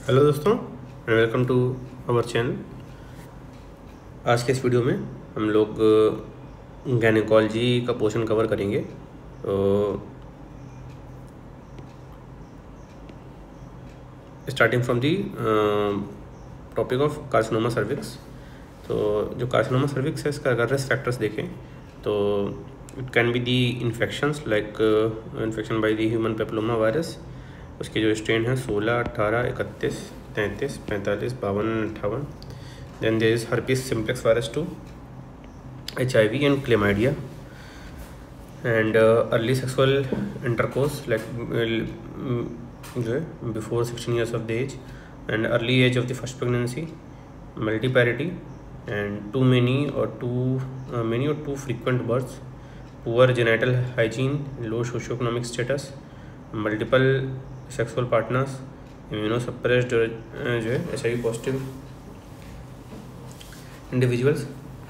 Hello दोस्तों and welcome to our channel. आज के इस वीडियो में हम लोग गायनेकोलॉजी का पोर्शन कवर करेंगे। तो starting from the topic of carcinoma cervix. तो जो कार्सिनोमा सर्विक्स है इसका अगर रिस्क फैक्टर्स देखें तो it can be the infections like infection by the human papilloma virus. उसके जो स्ट्रेन हैं 16, 18, 31, 33, 45, 52, 58। Then there is herpes simplex virus 2, HIV and chlamydia. And early sexual intercourse like जो है before 16 years of the age and early age of the first pregnancy, multiparity and many or too frequent births, poor genital hygiene, low socioeconomic status, multiple sexual partners, immunosuppressed जो है HIV positive individuals,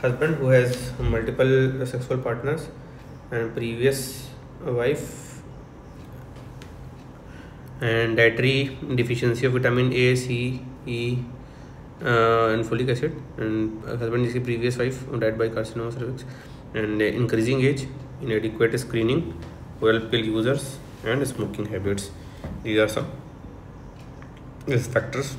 husband who has multiple sexual partners and previous wife, and dietary deficiency of vitamin A, C, E and folic acid, and husband is the previous wife died by carcinoma cervix, and increasing age, inadequate screening, oral pill users and smoking habits. These are some risk factors.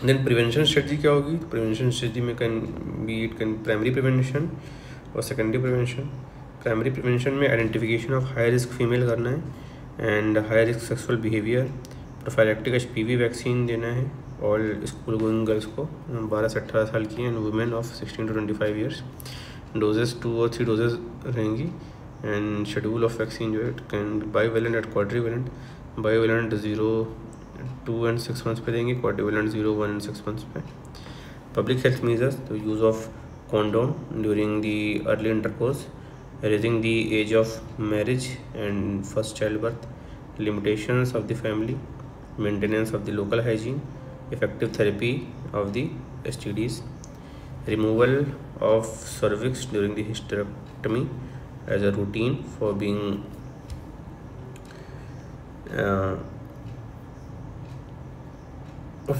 Then prevention strategy क्या होगी? Prevention strategy में can primary prevention और secondary prevention. Primary prevention में identification of high risk female करना है and high risk sexual behavior, prophylactic HPV vaccine देना है all school going girls को 12 से 18 साल की and women of 16 to 25 years. Doses 2 और 3 डोजेस रहेंगी एंड शेड्यूल ऑफ वैक्सीन जो है can bivalent at quadrivalent. Bivalent 0, 2 and 6 months पे देंगे, क्वाड्रीवेलेंट 0, 1 and 6 मंथ्स पे। पब्लिक हेल्थ मेजर्स तो use of condom during the early intercourse, raising the age of marriage and first child birth, limitations of the family, maintenance of the local hygiene, effective therapy of the STDs, removal of cervix during the hysterectomy as a routine for being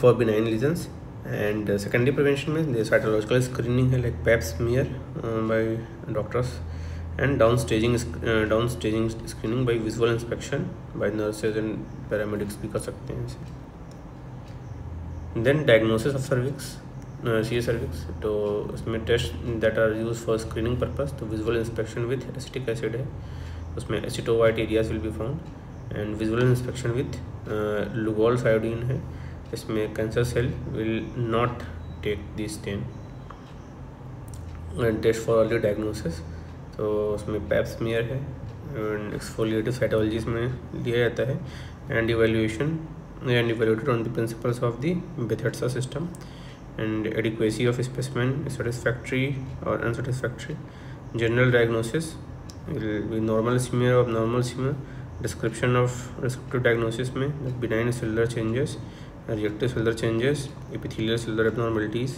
for benign lesions, and secondary prevention में the cytological screening है like pap smear by doctors, and downstaging screening by visual inspection by nurses and paramedics भी कर सकते हैं इसे। Then diagnosis of cervix, C cervix, तो उसमें test that are use for screening purpose, तो visual inspection with acetic acid है, उसमें acetowhite areas will be found, and visual inspection with Lugol's iodine है, इसमें cancer cell will not take the stain. Test for early diagnosis तो उसमें pap smear है and exfoliative cytologies में लिया जाता है, and evaluation and evaluated on the principles of the Bethesda system, and adequacy of specimen is satisfactory or unsatisfactory. General diagnosis will be normal smear or abnormal smear. Description of descriptive diagnosis में benign cellular changes, reactive cellular changes, epithelial cellular abnormalities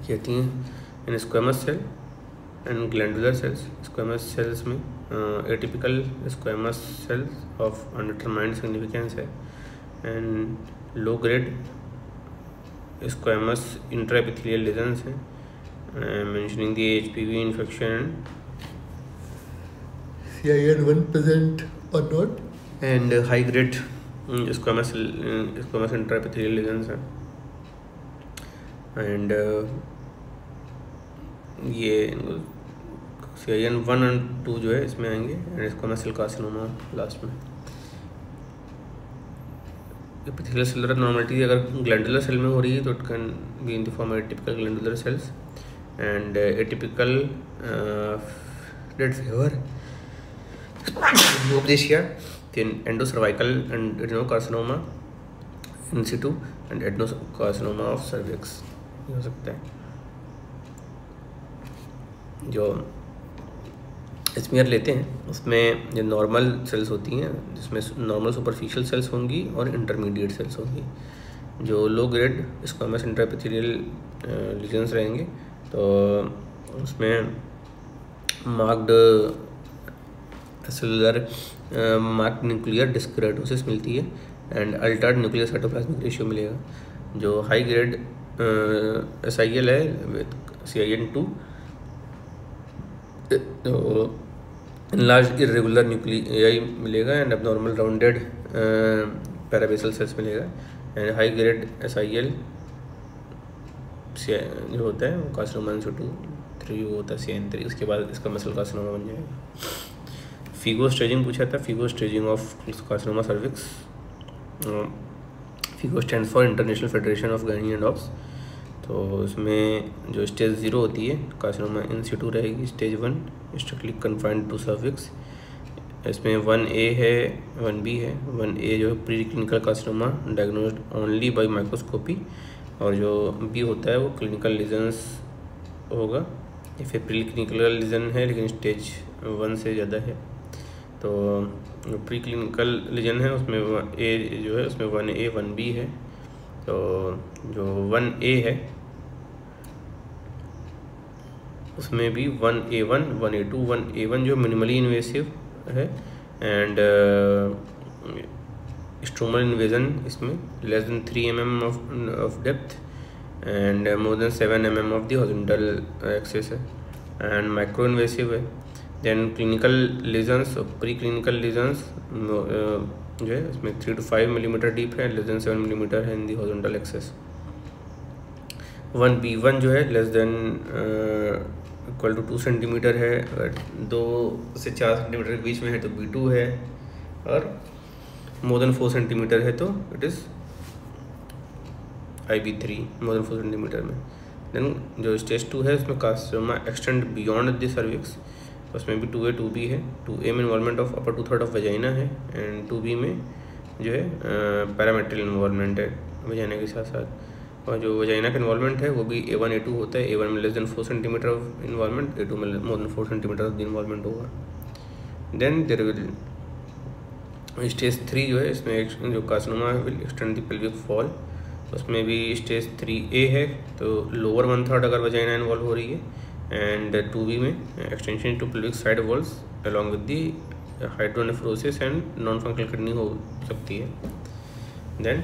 कहती हैं। in squamous cell and glandular cells, squamous cells में atypical squamous cells of undetermined significance है, and low grade squamous intraepithelial lesions है, mentioning the HPV infection CIN 1% or not, and high grade squamous intraepithelial lesions है, and ये CIN 1 और 2 जो है इसमें आएंगे, and squamous cell carcinoma last में। एपिथेलियल सेलुलर एब्नॉर्मलिटी अगर ग्लैंडुलर सेल में हो रही है तो it can be in the form of atypical glandular cells, and atypical red fever यूपदेशिया, then endocervical and adenocarcinoma in situ, and adenocarcinoma of cervix हो सकता है। जो स्मीयर लेते हैं उसमें जो नॉर्मल सेल्स होती हैं, जिसमें नॉर्मल सुपरफिशियल सेल्स होंगी और इंटरमीडिएट सेल्स होंगी। जो low grade squamous intraepithelial lesions रहेंगे तो उसमें मार्क्ड सेलुलर मार्क्ड न्यूक्लियर डिस्क्रेटोसिस मिलती है, and Altered nuclear cytoplasmic ratio मिलेगा। जो हाई ग्रेड SIL है विद CIN2 तो लार्ज इरेगुलर न्यूक्लियाई मिलेगा एंड एबनॉर्मल राउंडेड पैराबेसल सेल्स मिलेगा। एंड हाई ग्रेड SIL जो होता है वो कार्सिनोमा 1-2-3 वो होता है CIN3, उसके बाद इसका मसल कार्सिनोमा बन जाएगा। फीगो स्टेजिंग पूछा था, Figo staging of carcinoma cervix. Figo stand for international federation of gynae and ops. तो उसमें जो स्टेज 0 होती है कार्सिनोमा इन सिटू रहेगी, stage 1 strictly confined to cervix. इसमें 1A है 1B है। 1A जो है pre clinical carcinoma diagnosed only by microscopy, और जो B होता है वो क्लिनिकल लीजन्स होगा, या फिर प्री क्लिनिकल लीजन है लेकिन स्टेज 1 से ज़्यादा है। तो जो प्री क्लिनिकल लीजन है उसमें A जो है उसमें 1A 1B है। तो जो 1A है उसमें भी 1A1 1A2 1A1 जो मिनिमली इन्वेसिव है एंड स्ट्रोमल इन्वेजन इसमें less than 3 mm of depth and more than 7 mm of the horizontal axis है एंड माइक्रो इन्वेसिव है। Then clinical lesions, pre clinical lesions जो है उसमें 3 to 5 millimeter डीप है, less than 7 millimeter है in the horizontal axis. 1B1 जो है less than equal to 2 centimetre है, अगर 2 से 4 सेंटीमीटर के बीच में है तो B2 है, और मोर देन 4 सेंटीमीटर है तो it is IB3 more than 4 centimetre में। देन जो स्टेज 2 है उसमें carcinoma extend beyond the cervix, उसमें भी 2A 2B है। 2A में involvement of upper 2/3 of vagina है एंड 2B में जो है पैरामेट्रियल इन्वॉल्वमेंट है वजाइना के साथ साथ, और जो वजाइना का इन्वॉल्वमेंट है वो भी A1 A2 होता है। A1 में less than 4 centimetre of involvement, A2 में more than 4 centimetre of the involvement होगा। देन देयर विल स्टेज 3 जो है इसमें जो carcinoma will extend the pelvic fall, उसमें भी स्टेज 3A है तो लोअर 1/3 अगर वजाइना इन्वॉल्व हो रही है, एंड 2B में extension to pelvic side walls along with the hydronephrosis and non functional kidney हो सकती है। देन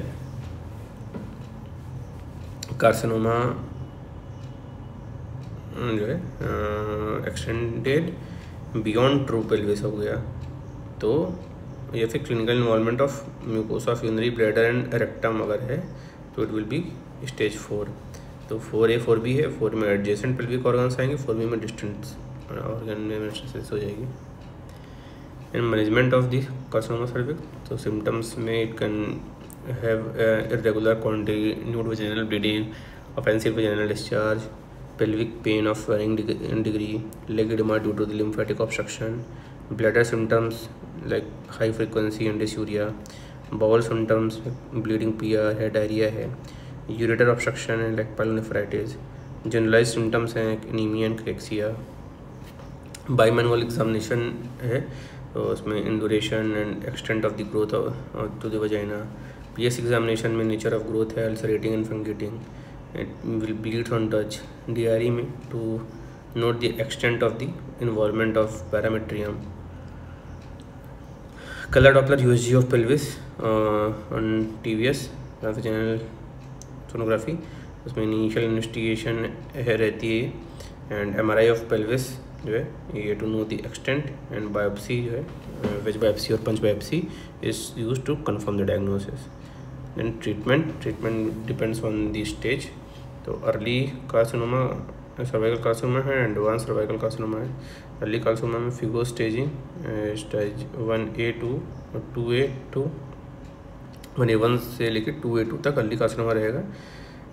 कार्सिनोमा जो है एक्सटेंडेड बियॉन्ड ट्रू पेल्विस हो गया, तो या फिर clinical involvement of mucosa of urinary bladder and rectum अगर है तो इट विल बी स्टेज 4। तो 4A 4B है, 4 में एडजेसेंट पेल्विक ऑर्गन्स आएंगे, 4B में डिस्टेंट ऑर्गन में मेटास्टेसिस हो जाएगी। And management of the carcinoma cervix, तो सिम्टम्स में it can have irregular continued vaginal bleeding, offensive vaginal discharge, pelvic pain of varying degree, leg edema due to the lymphatic obstruction, bladder symptoms like high frequency and dysuria, bowel symptoms bleeding PR है, diarrhea है, ureter obstruction है like pyelonephritis, generalized symptoms हैं anemia and cachexia, bimanual examination है तो उसमें induration and extent of the growth to the vagina, PS examination में nature of growth है, ulcerating and fungating, it will bleed on touch, DRE में to note the extent of the involvement of parametrium, color Doppler USG of pelvis on TVS transvaginal sonography, उसमें initial investigation रहती है, and MRI of pelvis जो है ये to know the extent, and biopsy जो है wedge biopsy और punch biopsy is use to confirm the diagnosis. Then treatment depends on the stage, तो अर्ली कार्सिनोमा सर्वाइकल कार्सिनोमा है, एडवांस सर्वाइकल कार्सिनोमा है। Early carcinoma में FIGO staging stage 1A2 और 2A2 1A1 से लेकर 2A2 तक early carcinoma रहेगा,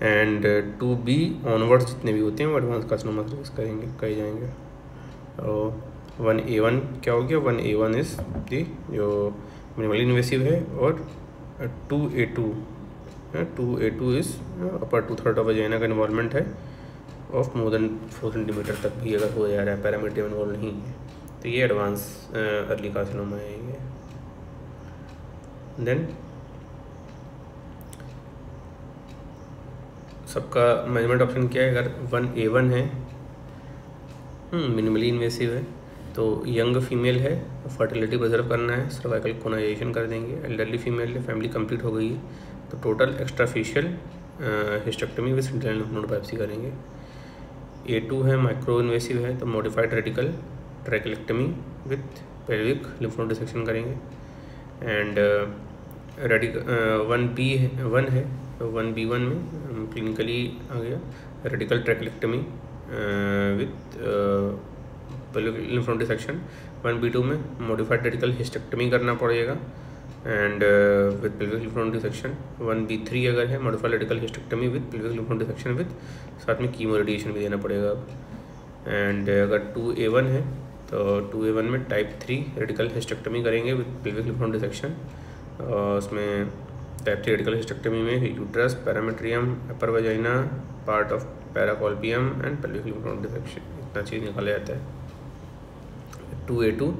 and 2B onwards जितने भी होते हैं वो एडवांस कार्सिनोमा करेंगे कहे जाएंगे। और 1A1 क्या हो गया, 1A1 इज़ दी जो मिनिमली इन्वेसिव है, और 2A2 is upper 2/3 of vagina का इन्वॉल्वमेंट है ऑफ मोर देन 4 सेंटीमीटर तक भी अगर हो जा रहा है, पैरामीट्रियम इन्वॉल्व नहीं है, तो ये एडवांस अर्ली कार्सिनोमा है ये। देन सबका मैनेजमेंट ऑप्शन क्या है, अगर 1A1 है मिनिमली इन्वेसिव है, तो यंग फीमेल है, फर्टिलिटी प्रिजर्व करना है, सर्वाइकल कोनाइजेशन कर देंगे। एल्डरली फीमेल है, फैमिली कंप्लीट हो गई है, तो total extrafascial hysterectomy with central lymph node biopsy करेंगे। A2 है, माइक्रो इन्वेसिव है, तो modified radical trachelectomy with pelvic lymph node dissection करेंगे। एंड 1B1 है, तो 1B1 में क्लिनिकली आ गया radical trachelectomy with pelvic lymph node dissection. 1B2 में मॉडिफाइड रेडिकल हिस्टेक्टमी करना पड़ेगा and with pelvic lymph node dissection. 1B3 अगर है, modified radical hysterectomy with pelvic lymph node dissection with साथ में कीमो रेडिएशन भी देना पड़ेगा। एंड अगर 2A1 है, तो 2A1 में टाइप 3 रेडिकल हिस्टेक्टमी करेंगे with pelvic lymph node dissection. उसमें टाइप 3 रेडिकल हिस्टेक्टमी में uterus, parametrium, upper vagina, part of paracolpium and pelvic lymph node dissection, इतना चीज़ निकाला जाता है। 2A2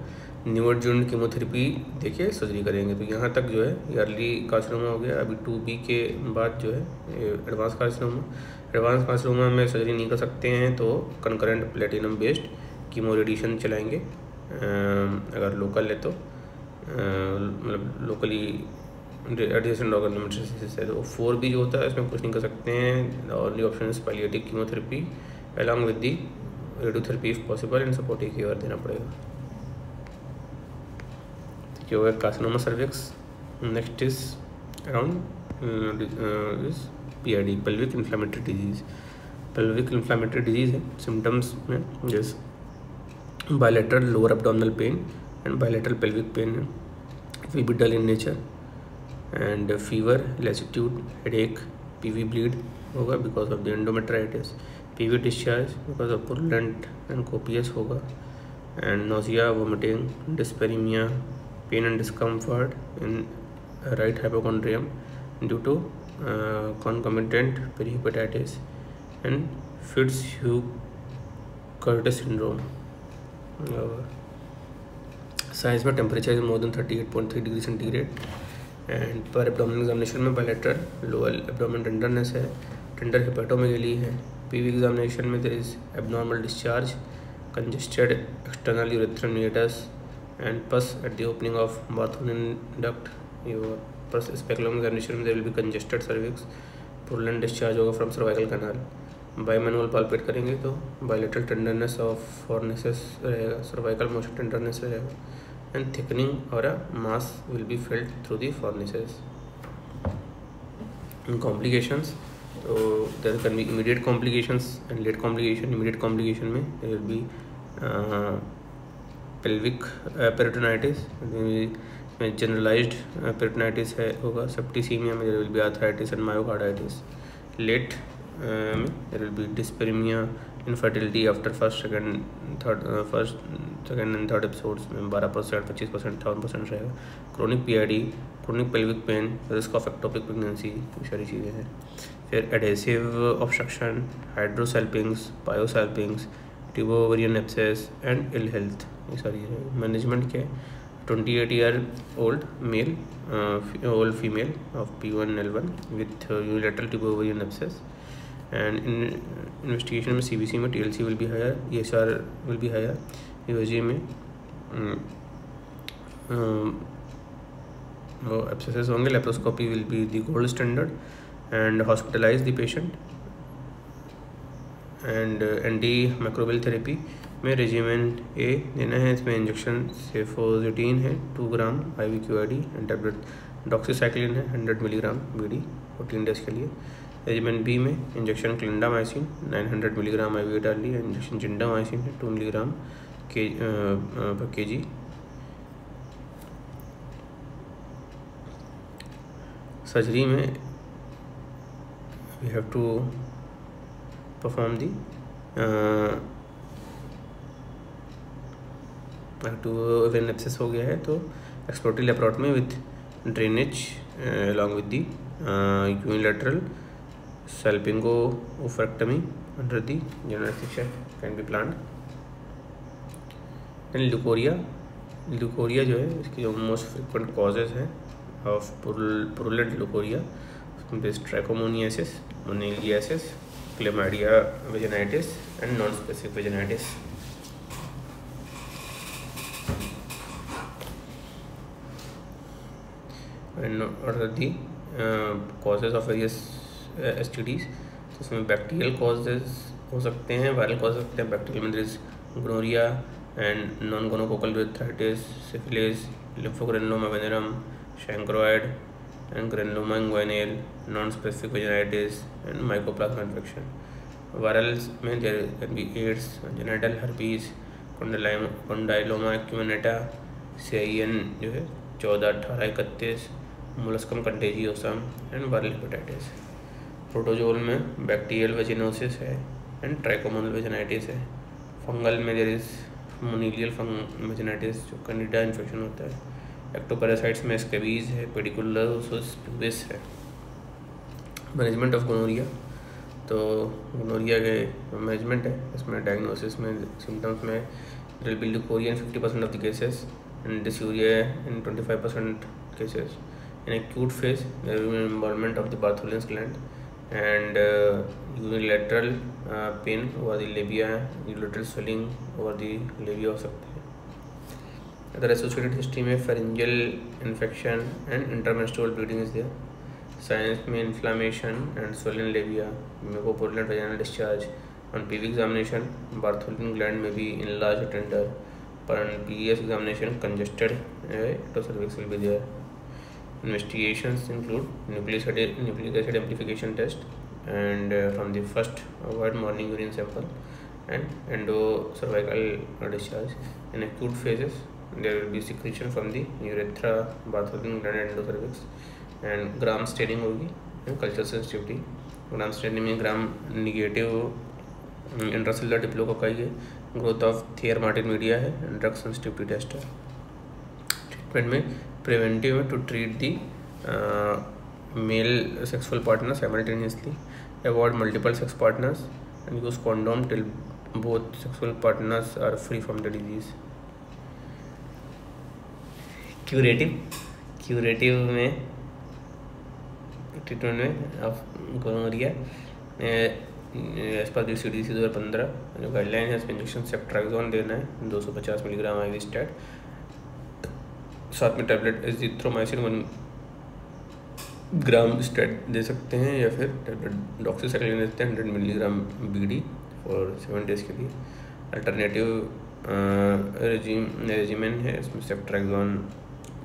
न्यूअडजुवेंट कीमोथेरेपी देखिए सर्जरी करेंगे। तो यहाँ तक जो है अर्ली कार्सिनोमा हो गया। अभी 2B के बाद जो है एडवांस कार्सिनोमा। एडवांस कार्सिनोमा में सर्जरी नहीं कर सकते हैं, तो concurrent platinum based chemo radiation चलाएंगे। अगर लोकल है तो मतलब लोकली एडजेसेंट ऑर्गन मेटास्टेसिस है। तो 4B जो होता है इसमें कुछ नहीं कर सकते हैं। Only option is palliative chemotherapy along with the radiotherapy if possible and supportive care देना पड़ेगा। ठीक है, carcinoma cervix. Next is around is PID, pelvic inflammatory disease. Pelvic inflammatory disease है। सिम्टम्स में जैसे bilateral lower abdominal pain and bilateral pelvic pain है, will be dull in nature and fever, lassitude, headache, PV bleed होगा because of the endometritis, PV discharge because of purulent and copious होगा, and nausea, vomiting, dyspareunia, pain and discomfort in right hypochondrium due to concomitant perihepatitis and Fitzhugh-Curtis syndrome. Science में temperature is more than 38.3 degree centigrade and पर abdominal examination में bilateral lower abdominal tenderness है, tender hepatomegaly है। PV examination में there is abnormal discharge, congested external urethral meatus and pus at the opening of bathroom duct. Your speculum examination में there will be congested cervix, purulent discharge होगा from cervical canal. Bimanual palpate करेंगे तो bilateral tenderness of fornices रहेगा, cervical motion tenderness रहेगा and thickening और mass will be felt through the fornices. In complications, तो there can be immediate complications and late complication. Immediate complication में there will be pelvic peritonitis, में generalized peritonitis है होगा। Septicaemia में there will be arthritis and myocarditis. Late में there will be dyspareunia, infertility after first second and third episodes में 12%, 25%, 7% रहेगा। Chronic PID, chronic pelvic pain, risk of ectopic pregnancy, ये सारी चीज़ें हैं। फिर adhesive obstruction, hydrosalpinx, pyosalpinx, tubo ovarian abscess and ill health, ये सारी मैनेजमेंट के 28-year-old male, old female of P1L1 with unilateral tube ovarian abscess, and in investigation में CBC में TLC will be higher, ESR will be higher, USG में वो abscesses होंगे। laparoscopy will be the gold standard and hospitalize the patient, and antimicrobial therapy में regimen A देना है। इसमें injection cefoxitin है 2 gram IV QID and tablet doxycycline है 100 milligram BD 14 days के लिए। रेजिमेन B में इंजेक्शन क्लिंडामाइसिन 900 मिलीग्राम IV डाली है, इंजेक्शन जिंडामाइसिन है 2 मिलीग्राम kg। सर्जरी में we have to perform the when abscess हो गया है तो exploratory laparotomy with drainage along with the unilateral salpingo-oophorectomy under the general anesthesia can be planned। Then leucorrhoea जो है इसकी जो मोस्ट फ्रिक्वेंट कॉजेज हैं ऑफ पुरुलेंट ल्यूकोरिया, उसमें best trichomoniasis, moniliasis, chlamydia vaginitis and non specific vaginitis. And और the causes of various STDs। तो इसमें bacterial causes हो सकते हैं, वायरल कॉज हो सकते हैं। बैक्टीरियल में this gonorrhoea and non gonococcal urethritis, syphilis, lymphogranuloma venereum, chancroid and granuloma inguinale, non specific vaginitis and mycoplasma infection. Virals में there can be AIDS, genital herpes, condyloma acuminata, CIN जो है 14, 18, 31, molluscum contagiosum and viral hepatitis. Protozoal में bacterial vaginosis है and trichomonal vaginitis है। Fungal में there is monilial vaginitis जो candida infection होता है। एक्टोपैरासाइट्स में स्कैबीज है, पेडिकुलोसिस प्यूबिस है। मैनेजमेंट ऑफ गोनोरिया, तो गोनोरिया के मैनेजमेंट है, इसमें डायग्नोसिस में सिम्टम्स में will be leucorrhoea in 50% of the cases and dysuria in 25% cases. In acute phase there will be involvement of the Bartholin's gland and unilateral pain over the labia, unilateral swelling over the labia हो सकता है। Other associated history में pharyngeal infection and intermenstrual bleeding is there. Signs में inflammation and swollen labia, mucopurulent vaginal discharge. On PV examination, Bartholin gland may be enlarged or tender. But on PES examination, congested ectocervix will be there. Investigations include nucleic acid amplification test and from the first avoid morning urine sample and endocervical discharge. In acute phases, there will be secretion from the urethra, Bartholin gland and endocervix. And gram staining होगी, culture sensitivity. Gram staining में gram negative intracellular diplococci है, growth of Thayer Martin media है, drug sensitivity test है। Treatment में preventive में to treat the male sexual partner simultaneously, avoid multiple sex partners and use condom till both sexual partners are free from the disease. Curative में treatment में of gonorrhoea as per the CDC 2015 जो guideline है, इसमें injection सेफ्ट्राक्सोन देना है 250 milligram IV stat, साथ में tablet azithromycin 1 ग्राम stat दे सकते हैं या फिर टैबलेट डॉक्सीसाइक्लिन देते हैं 100 मिलीग्राम BD फॉर 7 डेज के लिए। अल्टरनेटिव रेजिमेन है, इसमें ceftriaxone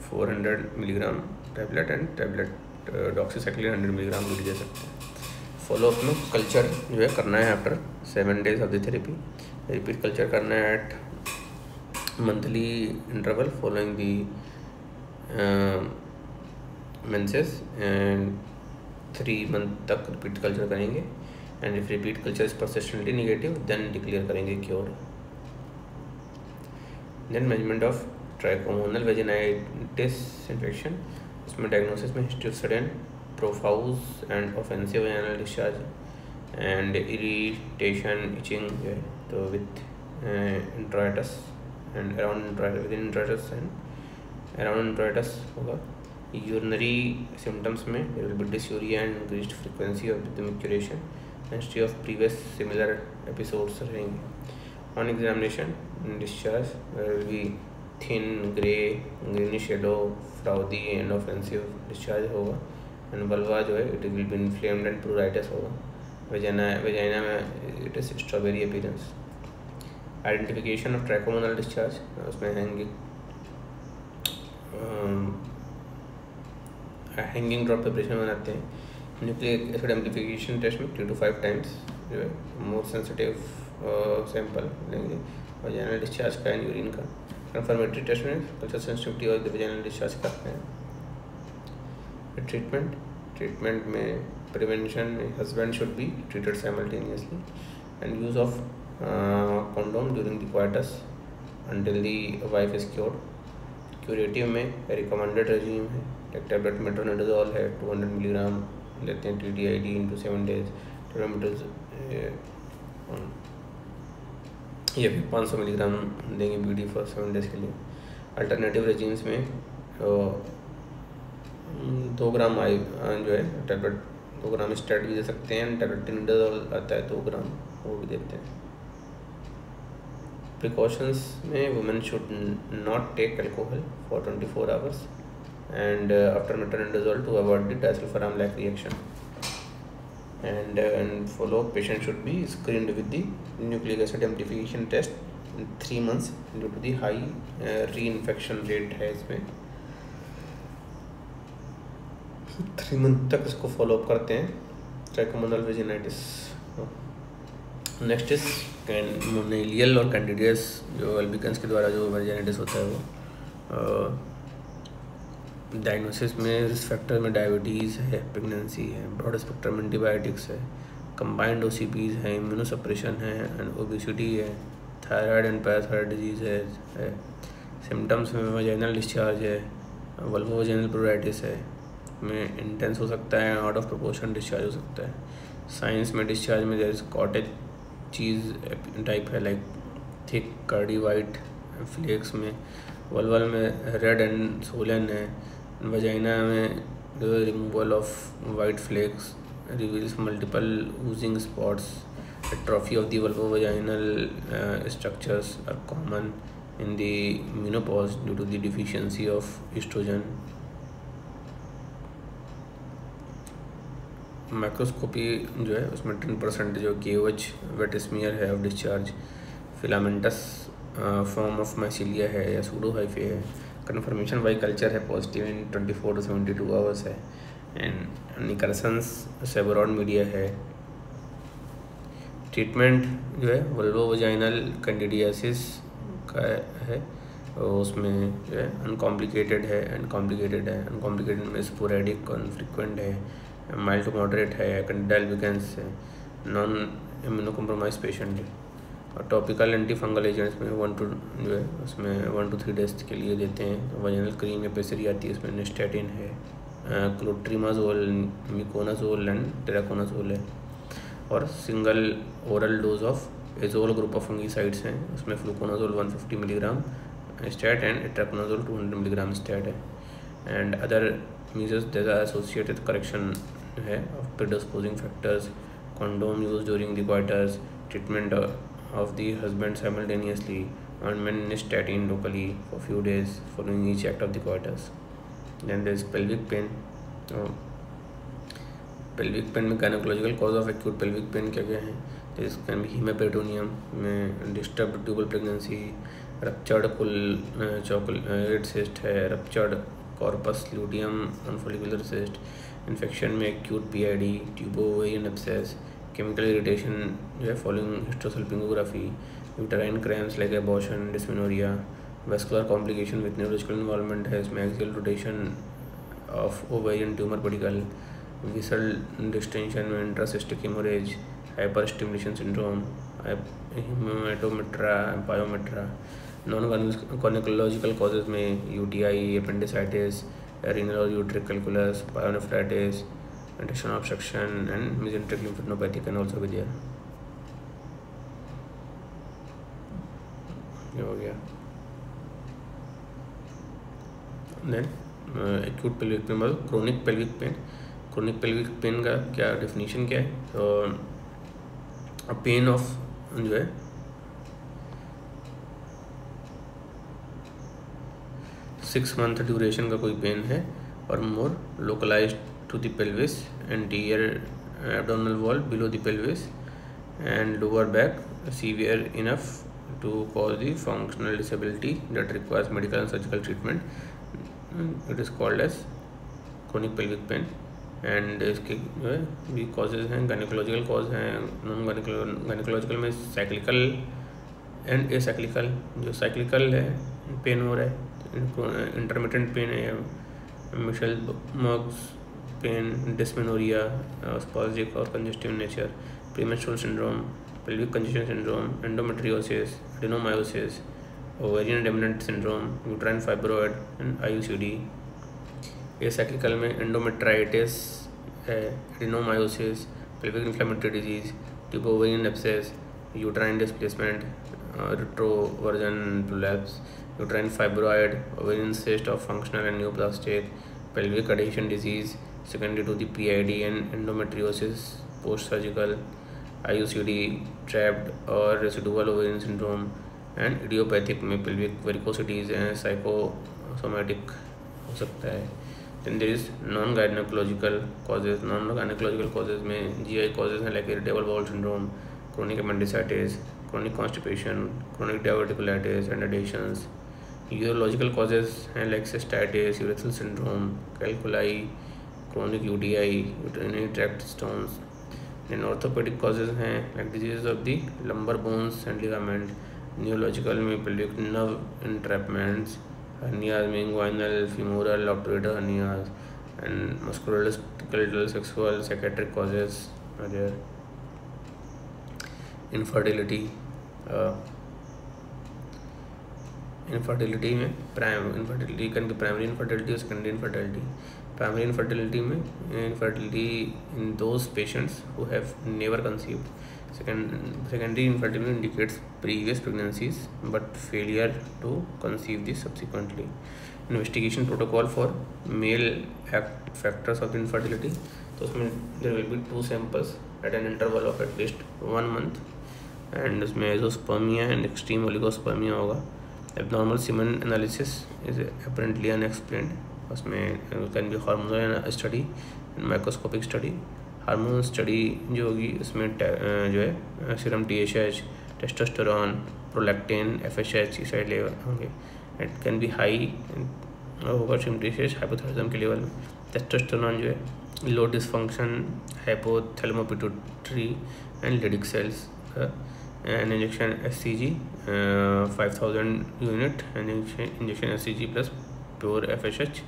400 milligram tablet and tablet doxycycline 100 milligram BD दे सकते हैं। फॉलोअप में कल्चर जो है करना है after 7 days of the therapy. Repeat culture करना है at monthly interval following the menses and 3 month तक रिपीट कल्चर करेंगे and if repeat culture is persistently negative then declare करेंगे cure. Then management of trichomonal vaginitis infection, इसमें diagnosis में history of sudden प्रोफाउज and offensive vaginal discharge and irritation itching जो है तो with introitus and around within introitus and around introitus होगा। Urinary symptoms में there will be dysuria and increased frequency of the micturition, history of previous similar episodes रहेंगे। On examination discharge will be thin grey greenish yellow frothy and offensive discharge होगा and vulva जो है it will be inflamed and pruritus होगा। Vagina में it is strawberry appearance. Identification of trichomonal discharge, उसमें hanging drop preparation बनाते हैं। Nucleic acid amplification test में 3 to 5 times जो है मोर सेंसिटिव सैंपल लेंगे वेजाइनल डिस्चार्ज का एंड यूरिन का। कंफर्मेटरी टेस्ट में कल्चर सेंसिटिविटी और वेजाइनल डिस्चार्ज करते हैं। ट्रीटमेंट में प्रिवेंशन में husband should be treated simultaneously and use of condom during the coitus until the wife is cured. Curative में रिकमेंडेड रेजिम है, एक टैबलेट मेट्रोनिडाजोल है 200 मिलीग्राम लेते हैं TDID into 7 days, या फिर 500 मिलीग्राम देंगे BD फॉर 7 डेज के लिए। अल्टरनेटिव रेजिम्स में 2 ग्राम जो है टैबलेट 2 ग्राम स्टेट भी दे सकते हैं, टैबलेट टिनिडाजोल आता है 2 ग्राम वो भी देते हैं। प्रिकॉशंस में women should not take alcohol for 24 hours and after metronidazole to avoid the disulfiram-like reaction. And follow-up, patient should be screened with the nucleic acid amplification test in 3 months due to the high reinfection rate है इसमें. 3 month तक इसको follow up करते हैं. ट्राइकोमोनल vaginitis. Next is मोनेलियल और कैंडिडियस, जो अल्बिकेंस के द्वारा जो वेजिनाइटिस होता है वो. डायग्नोसिस में रिस्क फैक्टर में डायबिटीज़ है, प्रेगनेंसी है, ब्रॉड स्पेक्ट्रम एंटीबायोटिक्स है, कंबाइंड ओसीपीज है, इम्यूनोसप्रेशन है, एंड ओबेसिटी है, थायराइड एंड पैराथायराइड डिजीज़ है. सिम्टम्स में वजाइनल डिस्चार्ज है, वल्वोवजाइनल प्लूराइटिस है, में इंटेंस हो सकता है, आउट ऑफ प्रोपोर्शन डिस्चार्ज हो सकता है. साइंस में डिस्चार्ज में there is cottage cheese type है, like thick curdy white flakes में. वल्वल में रेड एंड सोलन है. वजाइना में removal of white flakes reveals multiple oozing spots. atrophy of the vulvovaginal structures are common in the menopause due to the deficiency of estrogen. Microscopy जो है उसमें 10% जो KOH wait smear है of discharge. Filamentous form of mycelia है या pseudo hyphae है. Conformation by culture है positive in 24 to 72 hours है. एंड निकर्सन्स सेबरॉन मीडिया है. ट्रीटमेंट जो है वल्वोवजाइनल कैंडिडियासिस का है, उसमें जो है अनकॉम्प्लिकेटेड है एंड कॉम्प्लिकेटेड है. अनकॉम्प्लिकेटेड में स्पोरेडिक और फ्रिक्वेंट है. माइल्ड टू मॉडरेट है. कैंडिडाइल अल्बिकेंस है. नॉन इम्यूनोकॉम्प्रोमाइज पेशेंट है. और टॉपिकल एंटी फंगल एजेंट्स में 1 to 3 डेज के लिए देते हैं. वजाइनल क्रीम या पेसरी आती है, इसमें निस्टैटिन है, क्लोट्रीमाजोल, मिकोनाजोल एंड टेराकोनाजोल है. और single oral dose of azole group of fungicides हैं, उसमें fluconazole 150 milligram stat and itraconazole 200 milligram stat है. And other measures that are associated correction है of predisposing factors. Condom use during the coitus. Treatment of the husband simultaneously, and nystatin locally for few days following each act of the coitus. Then there is pelvic pain. Pelvic pain में gynecological cause of acute pelvic pain क्या क्या है? There is can be hematoperitoneum में disturbed tubal pregnancy, ruptured chocolate cyst है, ruptured corpus luteum on follicular cyst, infection में acute PID, tubo-ovarian abscess, chemical irritation जो है following hysterosalpingography, uterine cramps like abortion, dysmenorrhea, vascular complication with neurological involvement है, इसमें axial rotation of ovarian tumor particle, visceral distension में intracystic hemorrhage, hyperstimulation syndrome, hematometra, pyometra. Non-gynecological causes में UTI, appendicitis, renal or uteric calculus, pyonephritis, intestinal obstruction and mesenteric lymphadenopathy can also be there. ये हो गया. Then acute pelvic pain मतलब chronic pelvic pain. Chronic pelvic pain का क्या definition क्या है? तो a pain of जो है 6 month ड्यूरेशन का कोई पेन है और मोर localised to the pelvis, anterior abdominal wall, below the pelvis and lower back, severe enough to cause the functional disability that requires medical and surgical treatment. It is called as chronic pelvic pain. And इसके जो है भी causes हैं, gynaecological cause हैं, non gynaecological में cyclical and acyclical. जो cyclical है pain हो रहा है, इंटरमिटेंट पेन है, mittelschmerz pain, dysmenorrhoea, spasmodic और congestive nature, premenstrual syndrome, pelvic congestion syndrome, endometriosis, adenomyosis, ovarian dominant syndrome, uterine fibroid and IUCD. Acyclical में endometritis है, adenomyosis, pelvic inflammatory disease, tubo-ovarian abscess, uterine displacement, retroversion prolapse, uterine fibroid, ovarian cyst of functional and neoplastic, pelvic adhesion disease secondary to the PID and endometriosis, post-surgical, IUCD, trapped or residual ovarian syndrome, and idiopathic में pelvic varicosities and psychosomatic हो सकता है। Then there is non gynaecological causes. Non gynaecological causes में GI causes हैं like irritable bowel syndrome, chronic appendicitis, chronic constipation, chronic diverticulitis and adhesions. Urological causes हैं like cystitis, urethral syndrome, calculi, chronic UTI, urinary tract stones. Then orthopedic causes हैं like diseases of the lumbar bones and ligament. Neurological में pelvic nerve entrapments, hernias में inguinal, femoral, obturator hernias, and musculoskeletal, sexual, psychiatric causes are there. Infertility में infertility can be primary infertility और secondary infertility. Primary infertility में infertility in those patients who have never conceived. Secondary infertility indicates previous pregnancies but failure to conceive this subsequently. Investigation protocol for male factors of infertility, तो उसमें there will be 2 samples at an interval of at least 1 month and उसमें azoospermia and extreme oligospermia होगा। Abnormal semen analysis is apparently unexplained, उसमें can be hormonal study and microscopic study. Hormone study जो होगी उसमें जो है serum TSH, testosterone, prolactin, FSH ये सारे लेवल होंगे। इट कैन बी हाई होगा सीरम TSH हाइपोथायराइडिज्म के लेवल में। टेस्टोस्टेरोन जो है low dysfunction, hypothalamo-pituitary and Leydig cells. And injection SCG 5000 unit injection SCG plus pure FSH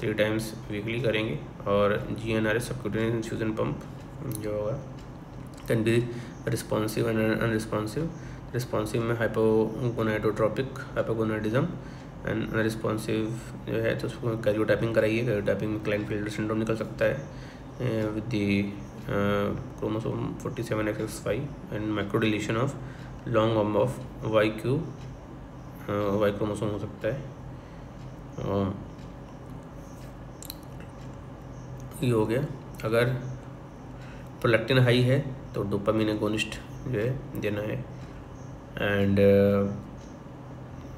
3 times weekly करेंगे। और GnRH सबक्यूटेनियस इन्फ्यूजन पंप जो होगा can be responsive and unresponsive. Responsive में हाइपोगोनाडोट्रोपिक hypogonadism and unresponsive जो है तो उसको कैरियोटाइपिंग कराइए। कैरियोटाइपिंग में क्लाइनफील्ड सिंड्रोम निकल सकता है with the chromosome 47XX5 and microdeletion of long arm of Y chromosome हो सकता है। ये हो गया। अगर प्रोलैक्टिन हाई है तो डोपामिन एगोनिस्ट जो है देना है। And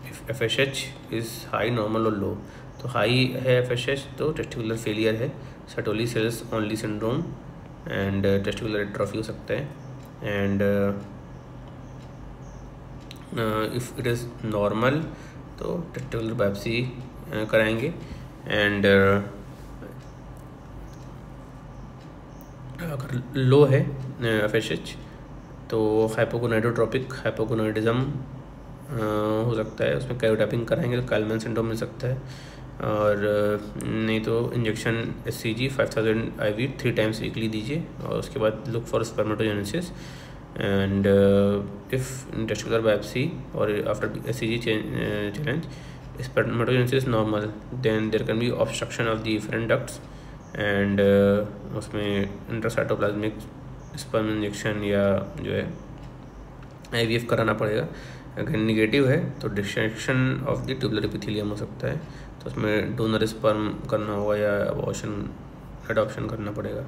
if FSH is high, normal और लो, तो हाई है FSH तो टेस्टिकुलर फेलियर है, Sertoli cells only syndrome and testicular atrophy हो सकता है। And if it is normal तो टेस्टिकुलर बायोप्सी कराएंगे। एंड अगर लो है FSH तो हाइपोगोनाडोट्रोपिक हाइपोगोनाडिज्म हो सकता है, उसमें कैरियोटाइपिंग कराएंगे तो काल्मैन सिंड्रोम मिल सकता है। और नहीं तो injection SCG 5000 IV 3 times weekly दीजिए और उसके बाद look for spermatogenesis. And if testicular biopsy और after SCG challenge spermatogenesis normal, then there can be obstruction of the efferent ducts and उसमें इंट्रासाइटोप्लाज्मिक स्पर्म इंजेक्शन या जो है IVF कराना पड़ेगा। अगर निगेटिव है तो dissection of the tubular epithelium हो सकता है, तो उसमें डोनर स्पर्म करना होगा या अडॉप्शन करना पड़ेगा।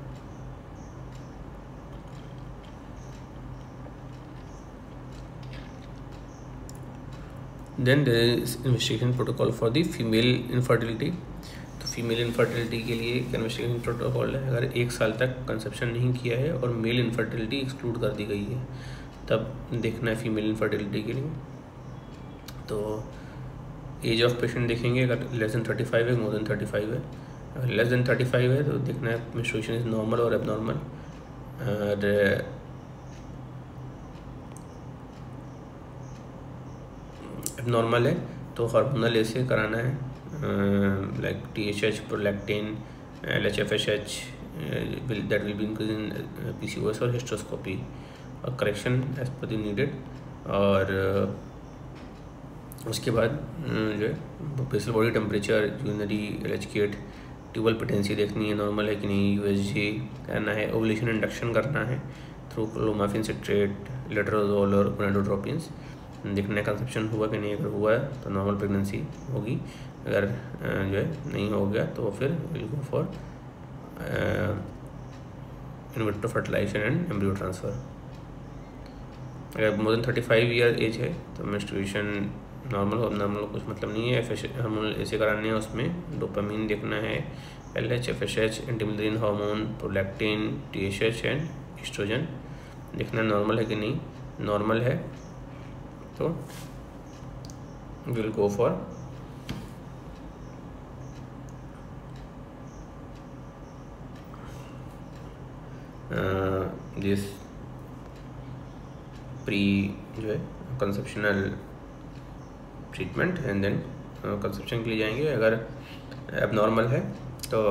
Then there is investigation protocol for the female infertility. तो फीमेल इनफर्टिलिटी के लिए एक इन्वेस्टिगेशन प्रोटोकॉल है। अगर 1 साल तक कंसेप्शन नहीं किया है और मेल इनफर्टिलिटी एक्सक्लूड कर दी गई है तब देखना है फीमेल इनफर्टिलिटी के लिए। तो एज ऑफ पेशेंट देखेंगे, अगर लेस देन 35 है, मोर देन 35 है। अगर लेस देन 35 है तो देखना है मेंस्ट्रुएशन इज नॉर्मल और एबनॉर्मल। और एबनॉर्मल है तो हार्मोनल ऐसे कराना है like TSH, prolactin, LH-FSH that will be increase in PCOS और हिस्टोस्कोपी और करेक्शन एज पर द नीडेड। और उसके बाद जो है basal body temperature, urinary LH tubal patency देखनी है नॉर्मल है कि नहीं, USG करना है, ओवुलेशन इंडक्शन करना है थ्रू क्लोमाफिन सिट्रेट, लेट्रोजोल और गोनाडोट्रोपिन्स देखना है कंसेप्शन हुआ कि नहीं। अगर हुआ है तो नॉर्मल प्रेगनेंसी होगी, अगर जो है नहीं हो गया तो फिर will go for in vitro fertilisation and embryo transfer. अगर मोर देन 35 ईयर एज है तो मेंस्ट्रुएशन नॉर्मल हो नॉर्मल कुछ मतलब नहीं है। FSH हार्मोन ऐसे कराने हैं, उसमें डोपामिन देखना है, LH, FSH, antimullerian hormone, prolactin, TSH and oestrogen देखना नॉर्मल है कि नहीं। नॉर्मल है तो will go for this pre जो है conceptional treatment and then conception के लिए जाएंगे। अगर एबनॉर्मल है तो